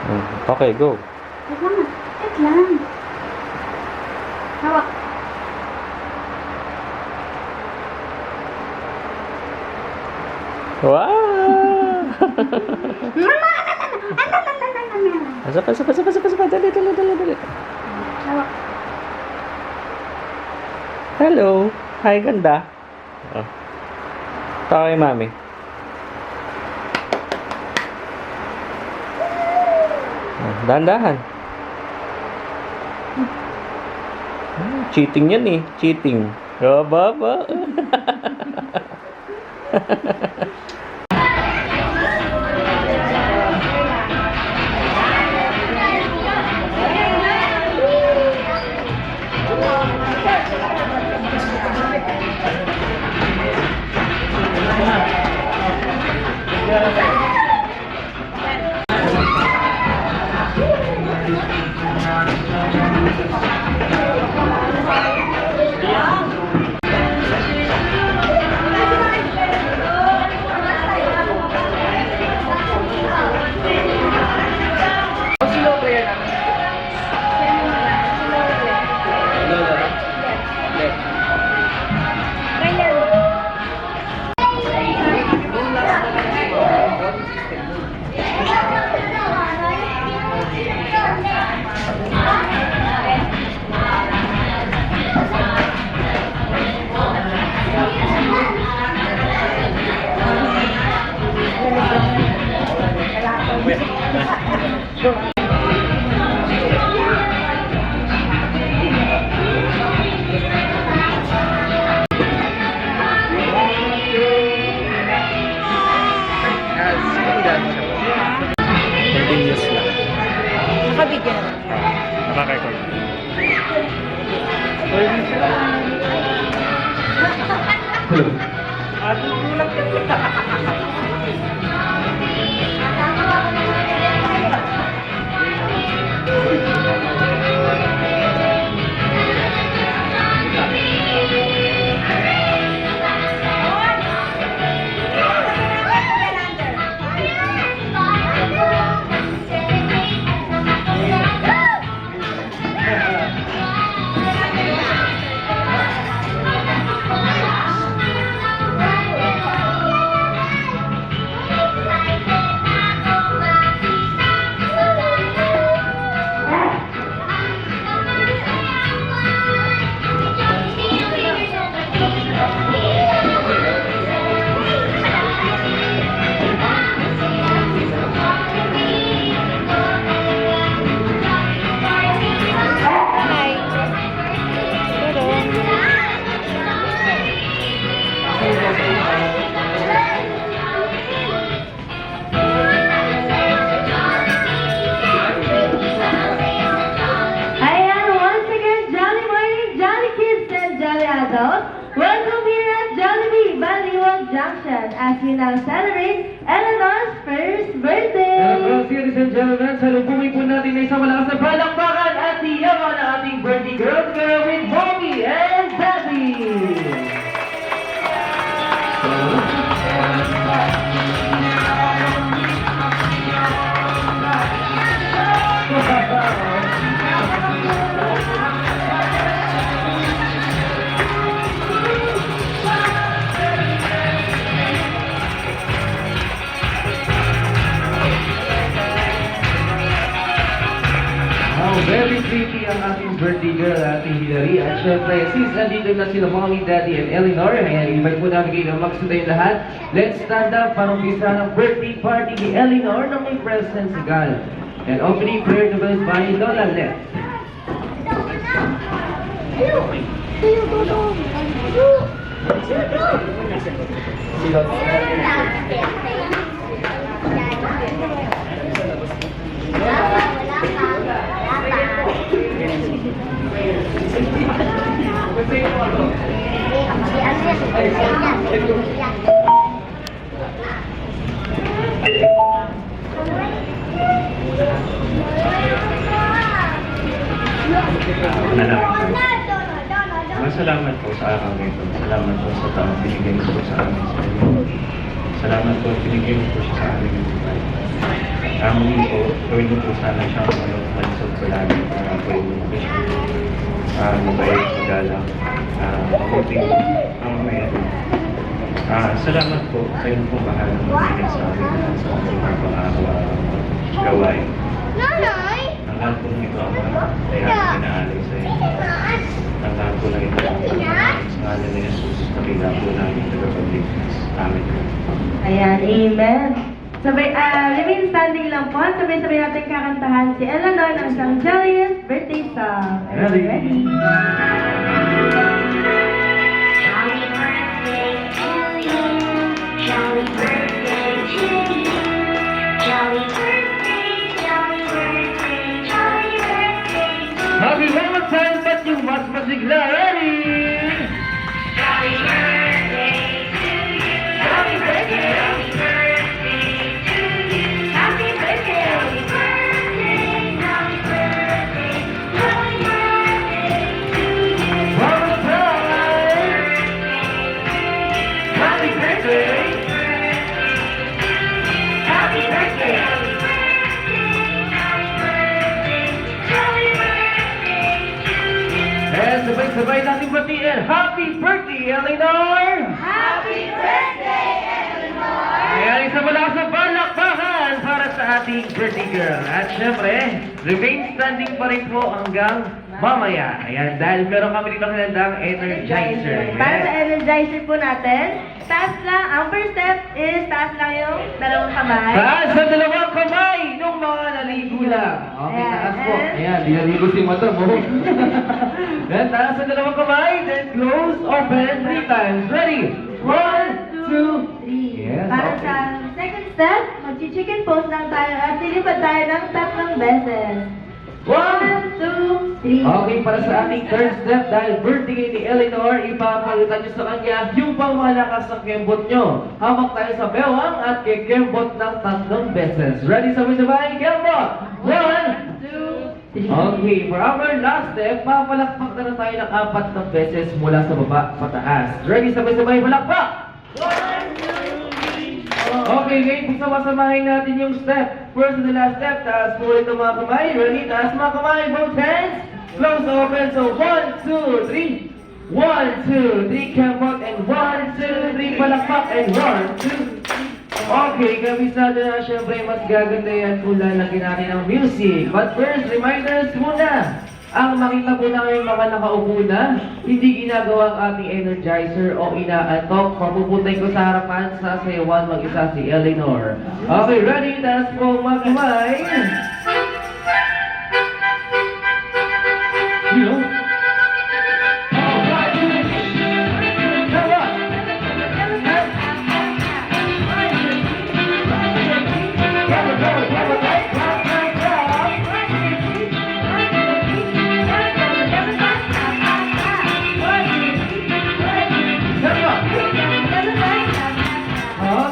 Okay, go. Wait lang. Wait lang. Hawak. Wow! Mama! Sapa. Dali. Hawak. Hello. Hi, ganda. Oh. Tawa kay mami. Dahan-dahan. Cheating yan eh. Cheating. Baba. Continuous lang. Nakabigyan naman. Naka-record. Ayan, once again, Jolly Morning, Jolly Kids, and Jolly Adults. Welcome here at Jollibee, Baliwag Junction, as we now celebrate Eleanor's first birthday. Well, ladies and gentlemen, salubungin po natin na isang malakas na palakpakan at iyaman na ating birthday girl together with Mommy and Daddy. Very pretty ang ating birthday girl, ating Hilary. At syempre, since nandito na sila Mommy, Daddy, and Eleanor, ayan, invite po namin kayo na magsunday lahat. Let's stand up para umpisa ng birthday party ni Eleanor na may present si Gal. And opening prayer to bless by Lola Let. Salamat po sa araw nito. Salamat po sa taong binigay mo po sa amin sa inyo. Salamat po, binigay mo po siya sa amin ng buhay. Muli po, gawin ko po sana siyang malusog ko lagi para po yung mabait, magalang, mabuting mamamayan. Salamat po sa inyong pong mahal ng mga sa amin at sa ating gawain. Ang lahat po ito ang mga kaya pinaalay sa inyo. Ang lahat po na ito ang sa ngalan ni Jesus na kailangan po namin tagapagligtas. Amen. Ayan, amen. Sabay, remain standing lang po. Sabay-sabay natin kakantahan si Eleanor ng isang Jolliest birthday song. Ready? Ready? Jolly birthday to you. Jolly birthday to you. Jolly birthday, jolly birthday, jolly birthday to you. Happy Valentine's but you must masigla. Ready? Jolly birthday to you. Jolly birthday, jolly birthday to you. Happy birthday, jolly birthday, jolly birthday, jolly birthday to you. Valentine! Happy birthday! Happy birthday! And sabay-sabay natin batiin. Happy birthday, Eleanor! Happy birthday, Eleanor! Ayan, isa malakas na palakpakan para sa ating birthday girl. At syempre, remain standing pa rin po hanggang mamaya. Ayan, dahil meron kami dito kinandang energizer. Para sa energizer po natin, taas lang, ang first step is taas lang yung dalawang kamay. Taas sa dalawang kamay nung mga naligo lang. Okay, Ayan. taas po. Ayan, di naligo si Mata mo. Then, taas sa dalawang kamay, then close, open, 3 times. Ready? 1, 2, 3. Yes, Para okay. sa second step, mag-chicken pose lang tayo at lilipad tayo ng 3 beses. 1, 2, 3. Okay, para sa ating third step, dahil birthday ni Eleanor, ipapalitan niyo sa kanya yung pangmalakas ng kembot nyo. Hawak tayo sa bewang at kikembot ng 3 beses. Ready, sabay-sabay? Kembot! 1, 2, 3. Okay, for our last step, papalakpak na tayo ng 4 beses mula sa baba pataas. Ready, sabay-sabay, palakpak! 1, 2, 3. Okay, ngayon pagsama-samahin natin yung step. First and the last step, taas po ulit ang mga kamay. Ready, taas mga kamay, both hands. Close, open, so 1, 2, 3. 1, 2, 3, kembot, and 1, 2, 3, palakpak, and 1, 2, 3. Okay, kabisado na syempre mas gaganda yan kung lalagyan natin ng music. But first, reminders muna. Ang makita po namin mga nakaupo na, hindi ginagawa ang ating energizer o inaantok. Papuputay ko sa harapan sa sayawan mag-isa si Eleanor. Okay, ready? Taas po mga kamay. Hello? Alright. Come on.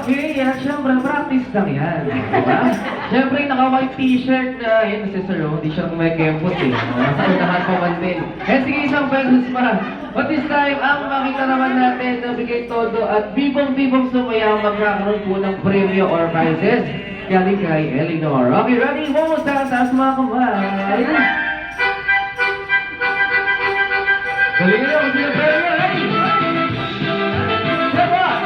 Okay, yan. Siyempre, practice lang yan. Diba? Siyempre, naka-white t-shirt na, yun, si Sir, hindi siya kumekempot eh. Nasa unahan pa man din. Eh, sige, isang pesos pa. But this time, ang makita naman natin na bigay todo at bibong-bibong sumaya magkakaroon po ng premyo or prizes. Galing kay Eleanor. Okay, ready? Mo, taas mga kamay. Galing nyo, sila premyo. Ready? Come on!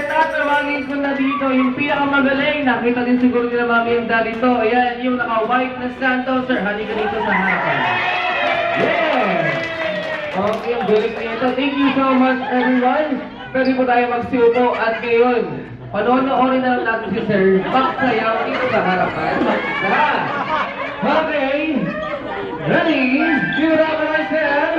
Tatawagin ko na dito yung pinakamagaling. Nakita din siguro nila mami yung dali to. Ayan, yung naka-white na Santo. Sir, halika dito sa harapan. Yeah! Okay, ang galing na ito. Thank you so much, everyone. Pwede po tayo magsiupo at ngayon, panonoodin na lang natin si Sir magsayaw dito sa harapan. Tara! Okay! Ready? Give it up for myself!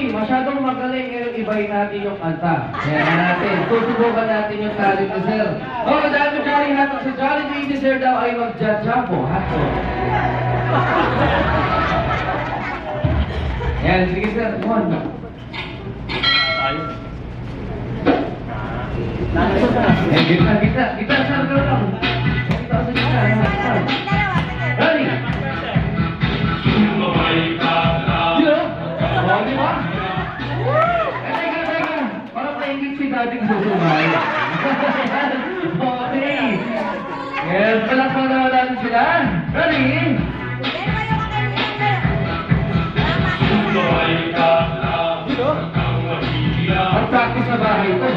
Masyadong magaling ngayon ibahin natin yung kanta. Kaya natin, susubukan natin yung talent ni Sir. Oh, dahil mo may hatak sa Jollibee, dessert daw ay magja-japo. Hato. Yan, sige sir. One. Yan, gitna. Gitna, sir. Gitna lang. Gitna sa gitna. Ready? Dito? Oh, di ba? Teka. Parang naingit si dating susumay. Okay. Yes, palakpan naman natin sila. Ready? Ang practice na bahay ito.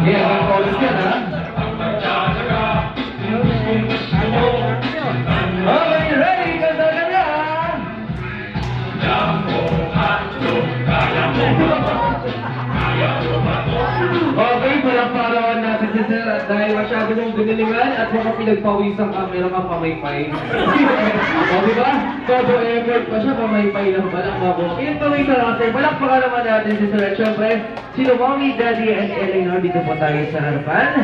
Yeah, ang chorus yan, ha? Okay, ready? Ganda ka na! Okay, palakpakan natin si Sir at dahil masyado mong ginilingan at mga pinagpawisang camera ka pamaypay. O diba? Todo effort pa siya, pamaypay lang ba lang mabo. Pinagpawisan lang sir, palakpakan naman natin si Sir at syempre, sino Mommy, Daddy, and Eleanor dito po tayo sa harapan.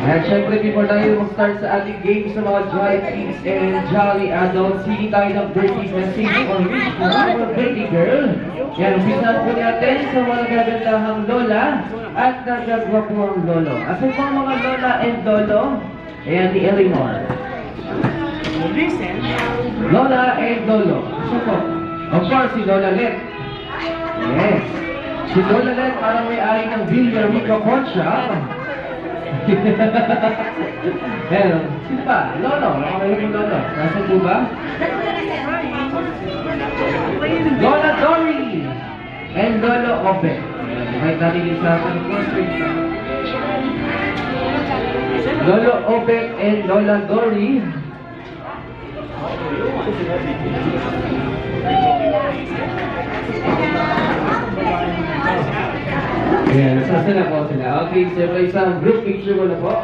At syempre, before tayo mag-start sa ating game sa mga Jolly Kids and Jolly Adults, hindi tayo ng birthday message or wish for our birthday girl. Yan, umpisahan po natin sa mga gagandahang lola at nagagwapuang lolo. Asan po ang mga lola and lolo? Ayan, ni Eleanor. Lola and lolo. Asan po? Of course, si Lola Let. Yes. Si Lola Let parang may-ari ng Villa Rica Concha. Hello. Sino ba? Lolo. Nakakayo mo Lolo. Nasaan po ba? Lola Dory and Lolo Obe. Kahit natin yung sa akin Lolo Obe and Lola Dory. Ayan, sasa na po sila. Okay, siyempre isang group picture mo na po.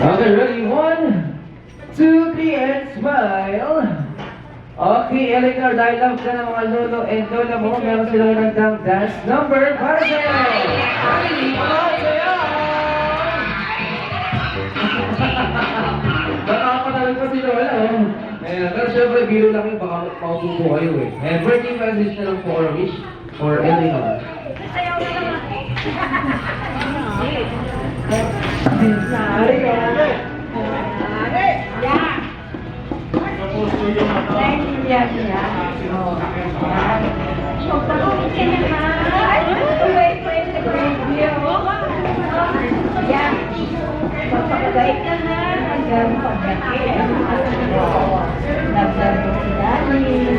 Okay, ready? 1, 2, 3, and smile. Okay, Eleanor, dahil love ka ng mga lolo and lola mo, meron silang nagdang dance number para sa'yo. Nakakatalag pa si Lola, oh. Ayan, pero syempre, biro lang yung baka mautubo kayo eh. And birthday message na lang po or wish for Eleanor. Baik ka na, hanggang pagkakit. Nagdaro si Daddy,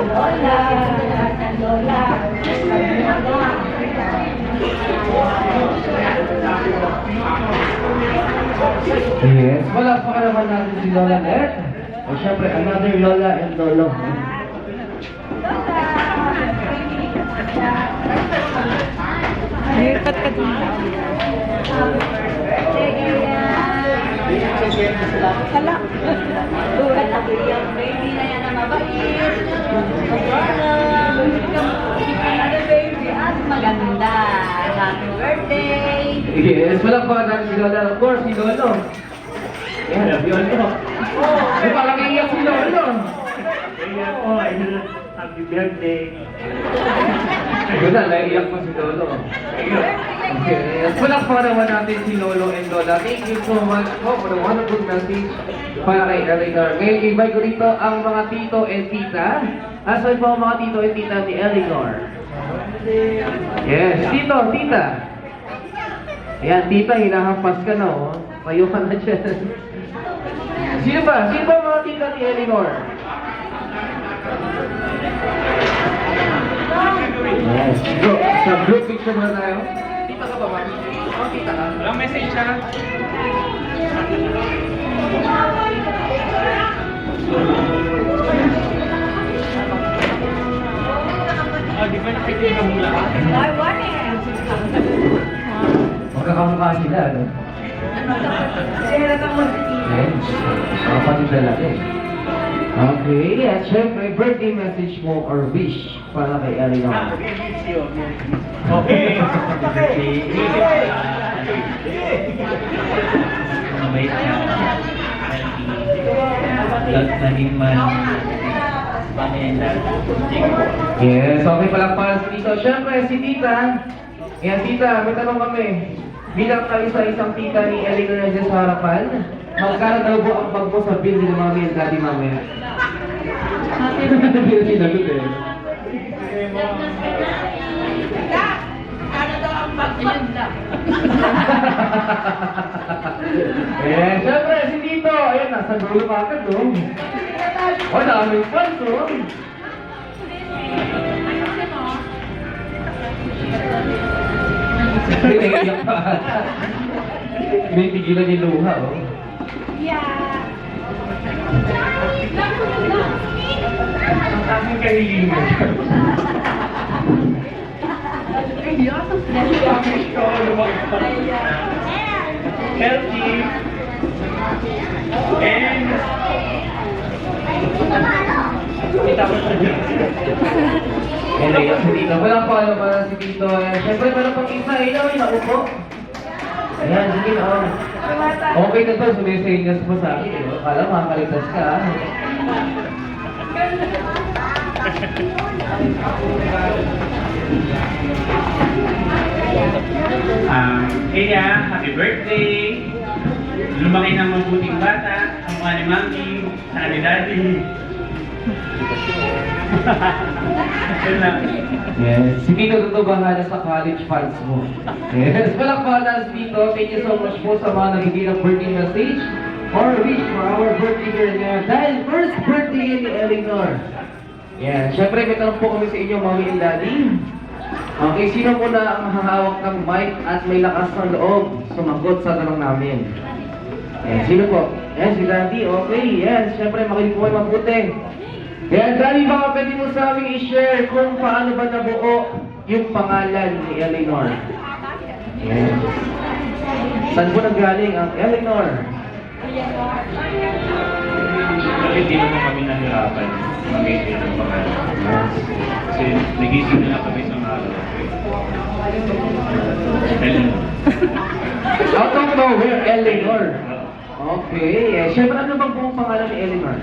Lola, Lola, Yes, wala pa ka naman natin si Lola Net. O syempre, another Lola and Lolo. Lipat ka din. Hala. Buhat ako yung baby na yan na mabait. Another baby at maganda. Happy birthday. Yes, wala pa natin si Lola. Of course, si Lolo. Yan, si Lolo. May parang iyak si Lolo. Happy birthday. Yun na, naiiyak pa si Lolo. Yes, wala pa naman natin si Lolo and Lola. Thank you so much po for the wonderful message para kay Eleanor. Ngayon, invite ko dito ang mga tito and tita. Asan po ang mga tito and tita ni Eleanor? Yes, tito, tita. Ayan, tita, hinahampas ka na, oh. Tayo ka na dyan. Sino ba? Sino ba ang mga tita ni Eleanor? Yes. Bro, sa group picture muna tayo. Tita ka ba, mami? Oh, tita ka. Walang message siya. Di ba nakikita mo lang? Magkakamukha sila, ano? Yes. Kapatid na lang eh. Okay, at syempre, birthday message mo or wish para kay Eleanor. Okay. Mabait siya. Naging man. Yes, okay pala para si Tito. Syempre, si Tita. Yan, Tita, may tanong kami. Bilang kayo sa isang tita ni Eleanor na dyan sa harapan, magkano daw po ang bag mo sa bill ni Mami and Daddy mamaya? Sinagot eh. Ano daw ang pagpagda? Eh, syempre, si Tito. Ayun, nasa dulo pa agad, no? O, daming fans, no? Naiiyak pa. May tigilan yung luha, oh. Ang aking kahilingan. Healthy. And tapos na dyan. Yan, naiiyak si Tito. Walang pa ano para si Tito. Ayan, syempre, meron pang isa. Ilaw, naupo. Ayan, sige na, oh. Okay na to, sumisenyas mo sa akin, eh. Akala, makakaligtas ka, ah. Kaya, happy birthday! Lumaki ng mabuting bata, ang mukha ni Mami, sa ni Daddy. Yun lang. Yes, si Tito totoo bahala sa college funds mo. Yes, walang bahala si Tito. Thank you so much po sa mga nagiging ng birthday message or wish for our birthday girl ngayon. Dahil first birthday ni Eleanor. Yan, syempre may tanong po kami sa inyo, Mami and Daddy. Okay, sino muna ang hahawak ng mic at may lakas ng loob sumagot sa tanong namin? Yan, sino po? Yan, si Daddy. Okay, yan. Syempre makinig po kayo mabuti. Yan, Daddy, baka pwede mo sa aming i-share kung paano ba nabuo yung pangalan ni Eleanor. Yan. Saan po nanggaling ang Eleanor? Kasi hindi naman kami nahirapan mag-isip ng pangalan. Kasi nag-isip na kami sa araw. Out of nowhere, Eleanor. Okay, eh, syempre ano bang buong pangalan ni Eleanor?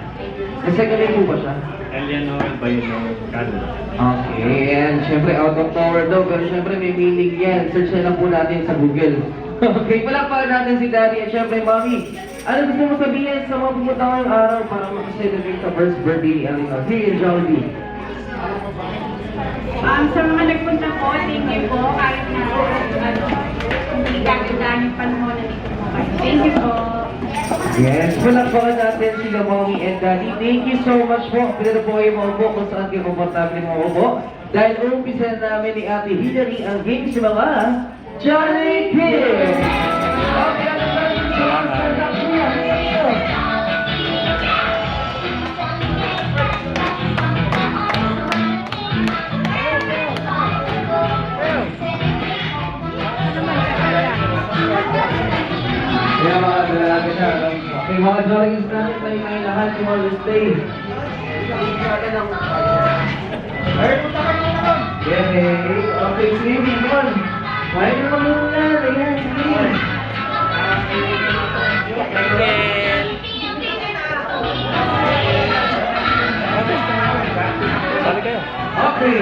Kasi galing po ba siya? Eleanor Bayon Cano. Okay, and syempre out of nowhere daw, pero syempre may meaning yan. Search na lang po natin sa Google. Okay, palakpakan natin si Daddy at syempre Mami. Ano gusto mo sabihin sa mga pumunta ngayong araw para makaselebrate sa first birthday ni Eleanor? Here in Jollibee. Sa mga nagpunta po, thank you po. Kahit na hindi kagandaan yung panahon na dito po kayo. Thank you po. Yes, palakpakan natin sila Mommy and Daddy. Thank you so much po. Pwede po kayo maupo kung saan kayo komportable maupo. Dahil umpisa namin ni Ate Hillary ang game sa mga Johnny Kids! Okay, ano ba yung kaya mga lalaki na, okay, mga drawings natin tayo ngayon lahat, you will stay. Okay, sige, come on. Kaya naman muna, ayan, sige. Okay.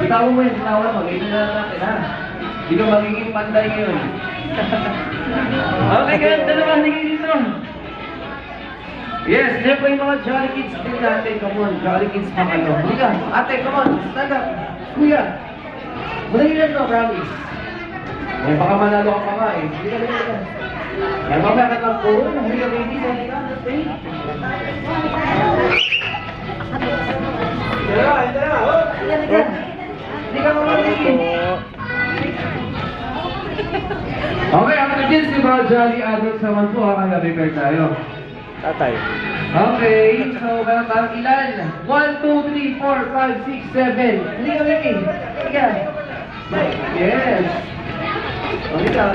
Bitaw mo yun, bitaw lang, mag-ito na natin, ha? Hindi ka magiging panday ngayon. Okay, guys, dalawa naging dito. Yes, siyempre yung mga Jolly Kids din natin. Come on, Jolly Kids pa kayo. Halika, ate, come on, stand up. Kuya, madali lang to, promise. Eh, baka manalo ka pa nga eh. Halika, halika. Yan, mamaya ka lang po. Halika, baby. Halika, stay. Halika. Halika, mga baby. Okay, ang naging si mga Jolly Adults naman po, kaya-prepare tayo. Tatay. Okay, so meron tayong ilan? 1, 2, 3, 4, 5, 6, 7. Halika, baby. Halika. Yes. Halika.